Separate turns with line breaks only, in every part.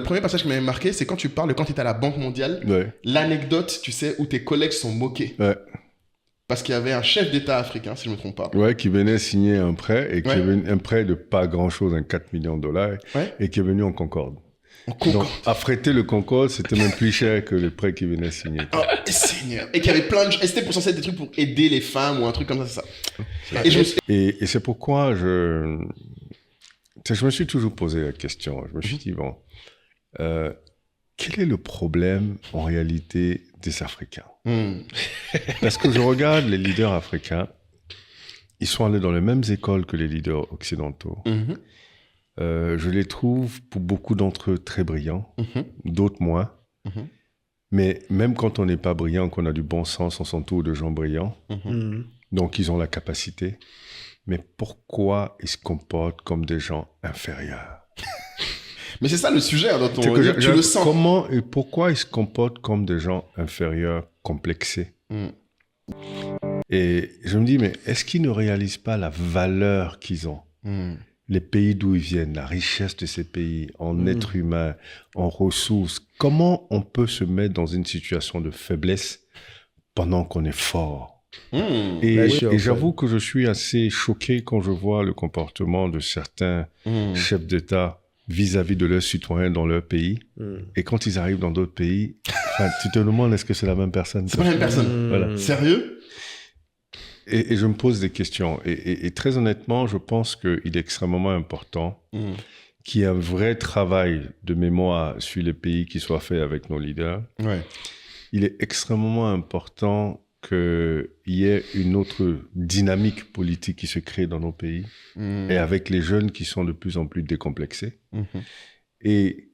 Le premier passage qui m'avait marqué, c'est quand tu parles, quand tu étais à la Banque mondiale,
Ouais,
l'anecdote, tu sais, où tes collègues sont moqués.
ouais.
Parce qu'il y avait un chef d'État africain, si je ne me trompe pas.
Ouais, qui venait signer un prêt, et qui
Ouais.
est venu, un prêt de pas grand-chose, 4 millions de dollars,
Ouais.
et qui est venu en Concorde.
En Concorde.
Donc, affréter le Concorde, c'était même plus cher que le prêt qu'il venait signer.
Oh, Seigneur. Et qu'il y avait plein de... Et c'était pour censé être des trucs pour aider les femmes ou un truc comme ça, c'est ça. Et je me suis...
Et c'est pourquoi je me suis toujours posé la question. Je me suis dit, bon, quel est le problème en réalité des Africains? Parce que je regarde les leaders africains, ils sont allés dans les mêmes écoles que les leaders occidentaux. Je les trouve, pour beaucoup d'entre eux, très brillants, d'autres moins. Mais même quand on n'est pas brillant, qu'on a du bon sens, on s'entoure de gens brillants. Donc, ils ont la capacité. Mais pourquoi ils se comportent comme des gens inférieurs?
Mais c'est ça le sujet, hein, dans ton...
C'est que
tu le sens.
Comment et pourquoi ils se comportent comme des gens inférieurs, complexés? Et je me dis, mais est-ce qu'ils ne réalisent pas la valeur qu'ils ont? Les pays d'où ils viennent, la richesse de ces pays, en êtres humains, en ressources. Comment on peut se mettre dans une situation de faiblesse pendant qu'on est fort? Et j'avoue que je suis assez choqué quand je vois le comportement de certains chefs d'État vis-à-vis de leurs citoyens dans leur pays. Et quand ils arrivent dans d'autres pays, tu te demandes, est-ce que c'est la même personne?
C'est pas la même personne.
Voilà.
Sérieux?
Et je me pose des questions. Et très honnêtement, je pense qu'il est extrêmement important qu'il y ait un vrai travail de mémoire sur les pays qui soit fait avec nos leaders.
Ouais.
Il est extrêmement important qu'il y ait une autre dynamique politique qui se crée dans nos pays, et avec les jeunes qui sont de plus en plus décomplexés. Et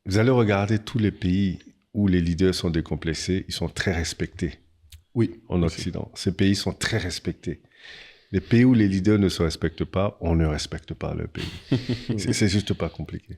vous allez regarder tous les pays où les leaders sont décomplexés, ils sont très respectés.
Oui.
En Occident. Ces pays sont très respectés. Les pays où les leaders ne se respectent pas, on ne respecte pas leur pays. C'est juste pas compliqué.